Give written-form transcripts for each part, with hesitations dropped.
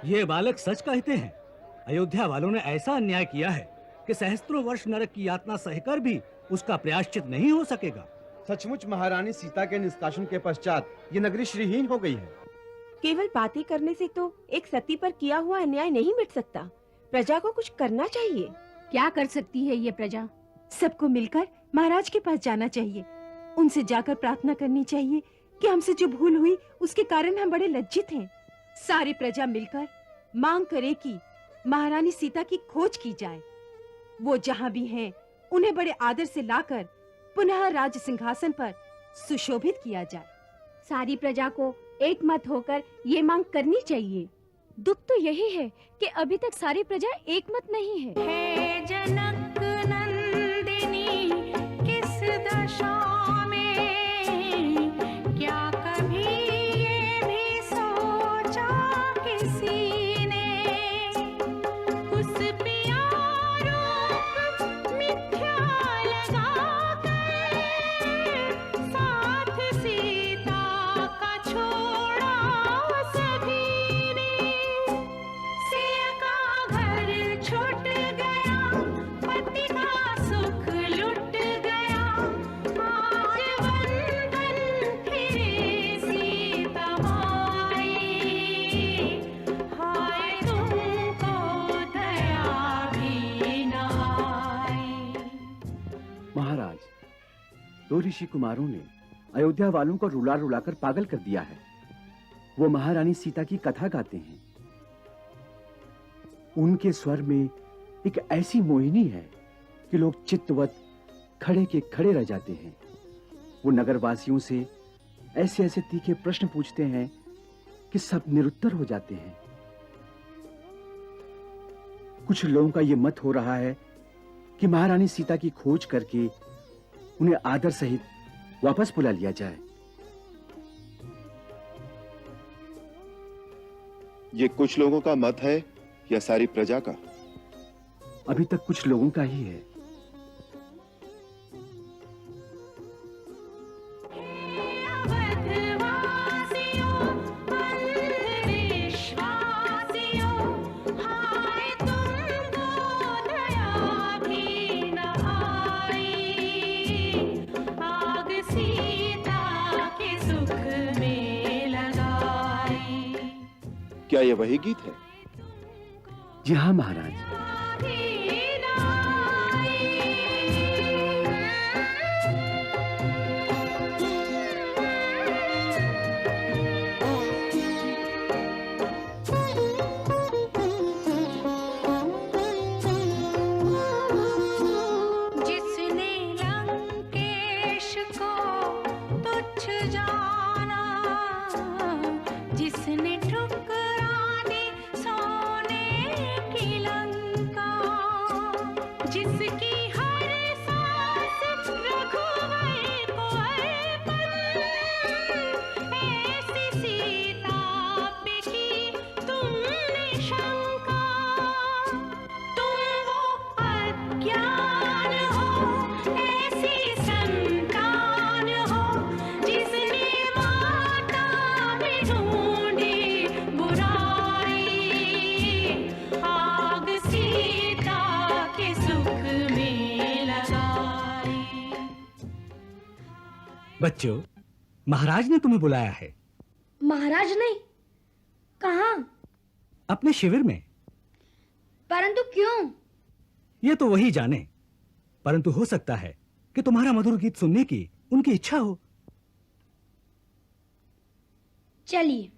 ये बालक सच कहते हैं। अयोध्या वालों ने ऐसा अन्याय किया है कि सहस्त्रों वर्ष नरक की यातना सहकर भी उसका प्रायश्चित नहीं हो सकेगा। सचमुच महारानी सीता के निष्कासन के पश्चात ये नगरी श्रीहीन हो गई है। केवल बातें करने से तो एक सती पर किया हुआ अन्याय नहीं मिट सकता। प्रजा को कुछ करना चाहिए। क्या कर सकती है ये प्रजा? सबको मिलकर महाराज के पास जाना चाहिए। उनसे जाकर प्रार्थना करनी चाहिए कि हमसे जो भूल हुई उसके कारण हम बड़े लज्जित हैं। सारी प्रजा मिलकर मांग करे कि महारानी सीता की खोज की जाए। वो जहाँ भी हैं, उन्हें बड़े आदर से लाकर पुनः राज सिंहासन पर सुशोभित किया जाए। सारी प्रजा को एक मत होकर ये मांग करनी चाहिए। दुख तो यही है कि अभी तक सारी प्रजा एक मत नहीं है। हे जनक नंदिनी किस दशा में, क्या कभी ये भी सोचा किसी ने, उस प्यारों मिथ्या लगा कर साथ सीता का छोड़ा सभी ने। सिया का घर छूट गया, पति का सुख लुट गया, आज बंधन फिरे सीता माई, हाय तुमको दया भी न आई। महाराज, दो ऋषि कुमारों ने अयोध्या वालों को रुला रुलाकर पागल कर दिया है। वो महारानी सीता की कथा गाते हैं। उनके स्वर में एक ऐसी मोहिनी है कि लोग चित्तवत खड़े के खड़े रह जाते हैं। वो नगरवासियों से ऐसे ऐसे तीखे प्रश्न पूछते हैं कि सब निरुत्तर हो जाते हैं। कुछ लोगों का यह मत हो रहा है कि महारानी सीता की खोज करके उन्हें आदर सहित वापस बुला लिया जाए। ये कुछ लोगों का मत है या सारी प्रजा का? अभी तक कुछ लोगों का ही है। क्या ये वही गीत है? जी हाँ महाराज। जिसने लंकेश को तुच्छ जाना, जिसने ठुकरा दी सोने की लंका, जिसकी हर सांस रघुवर को अर्पण, ऐसी सीता पे की तुमने शंका। तुम वो अज्ञान हो, ऐसी संतान हो, जिसने माता में ढूंढी बुराई, आग सीता के सुख में लगाई। बच्चों, महाराज ने तुम्हें बुलाया है। महाराज नहीं? कहाँ? अपने शिविर में। परंतु क्यों? ये तो वही जाने, परंतु हो सकता है कि तुम्हारा मधुर गीत सुनने की उनकी इच्छा हो। चलिए।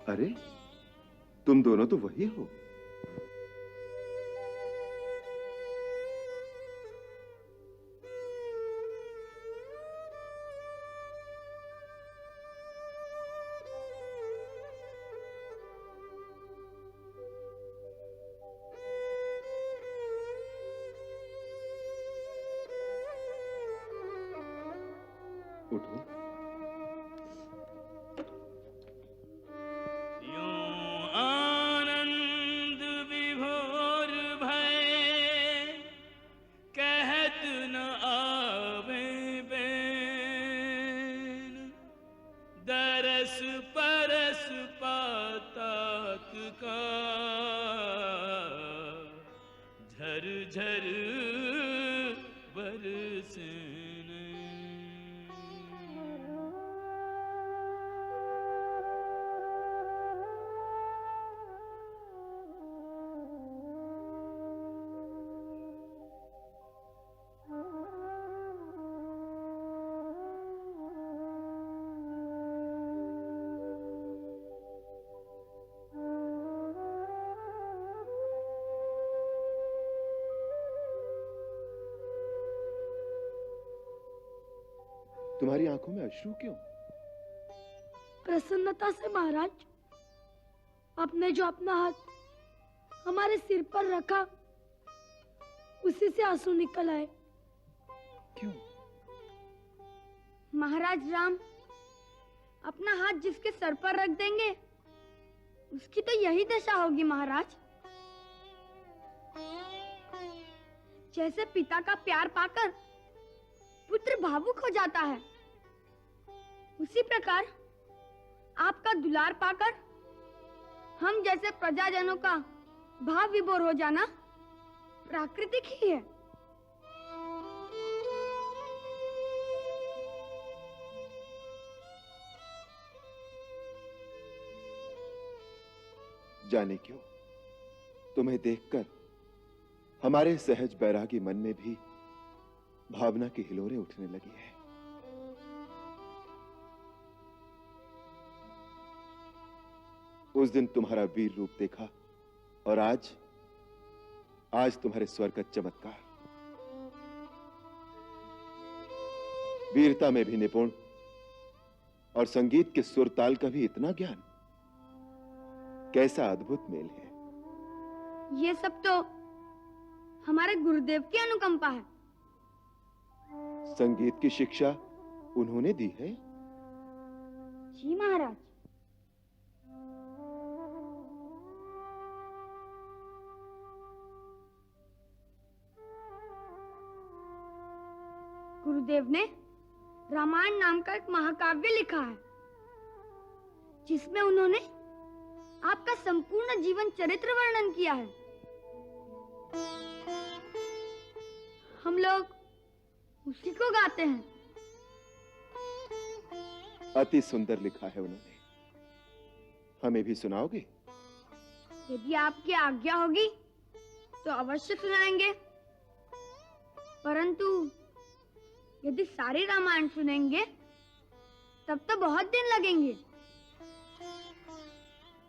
अरे, तुम दोनों तो वही हो। उठो। यूं आनंद विभोर भय कहत न आवे बैन, दरस परस पातात का झर झर बरसे नैन। तुम्हारी आंखों में अश्रु क्यों? प्रसन्नता से महाराज। आपने जो अपना हाथ हमारे सिर पर रखा, उसी से आंसू निकल आए। क्यों? महाराज राम अपना हाथ जिसके सर पर रख देंगे, उसकी तो यही दशा होगी महाराज। जैसे पिता का प्यार पाकर पुत्र भावुक हो जाता है, उसी प्रकार आपका दुलार पाकर हम जैसे प्रजाजनों का भाव विभोर हो जाना प्राकृतिक ही है। जाने क्यों, तुम्हें देखकर हमारे सहज बैरागी मन में भी भावना की हिलोरें उठने लगी है। उस दिन तुम्हारा वीर रूप देखा और आज तुम्हारे स्वर का चमत्कार। वीरता में भी निपुण और संगीत के सुर ताल का भी इतना ज्ञान, कैसा अद्भुत मेल है। ये सब तो हमारे गुरुदेव की अनुकंपा है। संगीत की शिक्षा उन्होंने दी है? जी महाराज। गुरुदेव ने रामायण नाम का एक महाकाव्य लिखा है, जिसमें उन्होंने आपका संपूर्ण जीवन चरित्र वर्णन किया है। हम लोग उसी को गाते हैं। अति सुंदर लिखा है उन्होंने, हमें भी सुनाओगे? यदि आपकी आज्ञा होगी तो अवश्य सुनाएंगे, परंतु यदि सारी रामायण सुनेंगे तब तो बहुत दिन लगेंगे।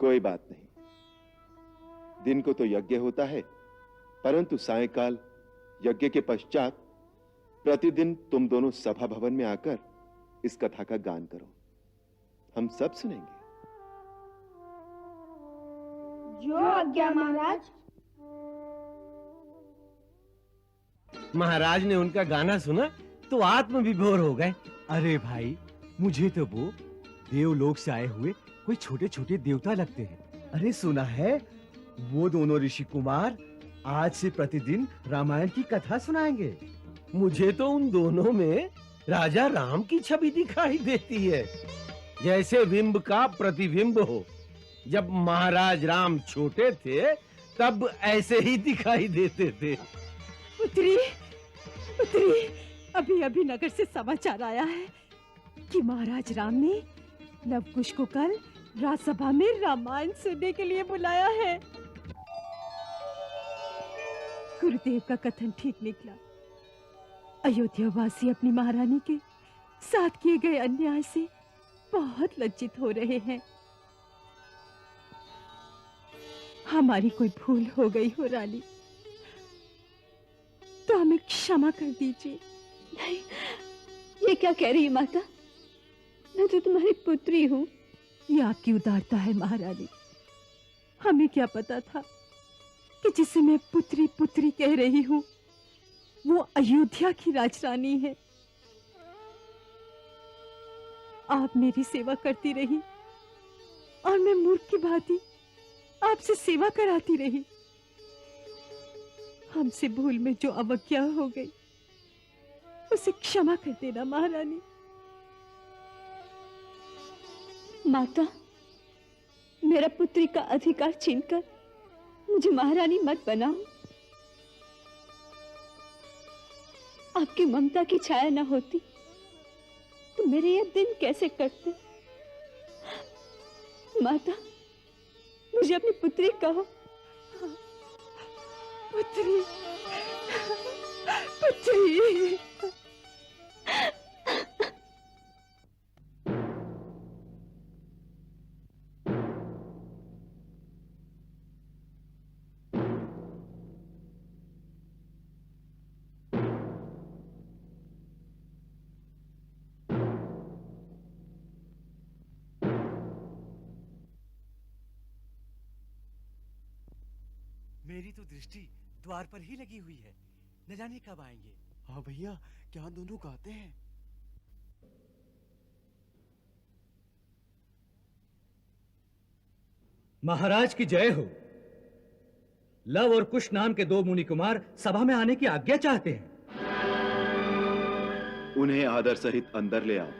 कोई बात नहीं, दिन को तो यज्ञ होता है, परंतु सायंकाल यज्ञ के पश्चात प्रतिदिन तुम दोनों सभा भवन में आकर इस कथा का गान करो, हम सब सुनेंगे। जो आज्ञा महाराज। महाराज ने उनका गाना सुना तो आत्म विभोर हो गए। अरे भाई, मुझे तो वो देवलोक से आए हुए कोई छोटे छोटे देवता लगते हैं। अरे सुना है, वो दोनों ऋषि कुमार आज से प्रतिदिन रामायण की कथा सुनाएंगे। मुझे तो उन दोनों में राजा राम की छवि दिखाई देती है, जैसे बिंब का प्रतिबिंब हो। जब महाराज राम छोटे थे तब ऐसे ही दिखाई देते थे। पुत्री, पुत्री, अभी अभी नगर से समाचार आया है कि महाराज राम ने लवकुश को कल राजसभा में रामायण सुनने के लिए बुलाया है। गुरुदेव का कथन ठीक निकला। अयोध्या वासी अपनी महारानी के साथ किए गए अन्याय से बहुत लज्जित हो रहे हैं। हमारी कोई भूल हो गई हो रानी, तो हमें क्षमा कर दीजिए। नहीं, ये क्या कह रही है माता? मैं तो तुम्हारी पुत्री हूँ। ये आपकी उदारता है महारानी। हमें क्या पता था कि जिसे मैं पुत्री पुत्री कह रही हूँ वो अयोध्या की राजरानी है। आप मेरी सेवा करती रही और मैं मूर्ख की भांति आपसे सेवा कराती रही। हमसे भूल में जो अवज्ञा हो गई उसे क्षमा कर देना महारानी। माता, मेरा पुत्री का अधिकार छीनकर मुझे महारानी मत बनाओ। आपकी ममता की छाया न होती तो मेरे ये दिन कैसे कटते। माता, मुझे अपनी पुत्री कहो। पुत्री, पुत्री। मेरी तो दृष्टि द्वार पर ही लगी हुई है, न जाने कब आएंगे। हाँ भैया, क्या दोनों गाते हैं? महाराज की जय हो। लव और कुश नाम के दो मुनि कुमार सभा में आने की आज्ञा चाहते हैं। उन्हें आदर सहित अंदर ले आओ।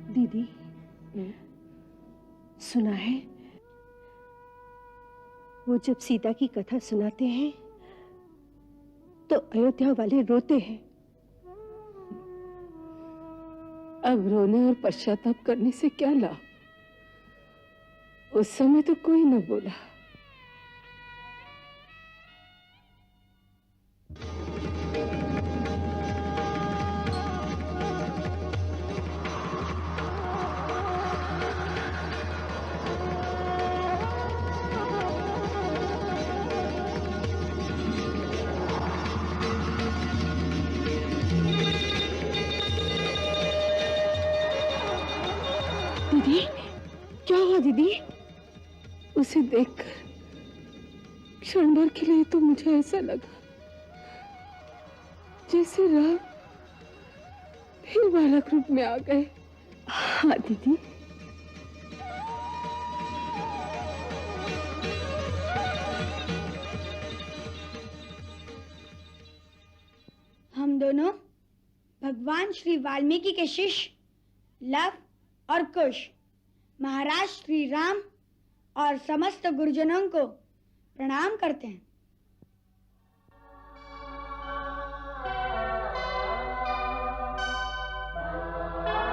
दीदी, सुना है वो जब सीता की कथा सुनाते हैं तो अयोध्या वाले रोते हैं। अब रोने और पश्चाताप करने से क्या लाभ? उस समय तो कोई न बोला। दीदी, क्या हुआ दीदी? उसे देखकर क्षण भर के लिए तो मुझे ऐसा लगा जैसे राम फिर बालक रूप में आ गए। हाँ दीदी, हम दोनों भगवान श्री वाल्मीकि के शिष्य लव और कुश महाराज श्री राम और समस्त गुरुजनों को प्रणाम करते हैं।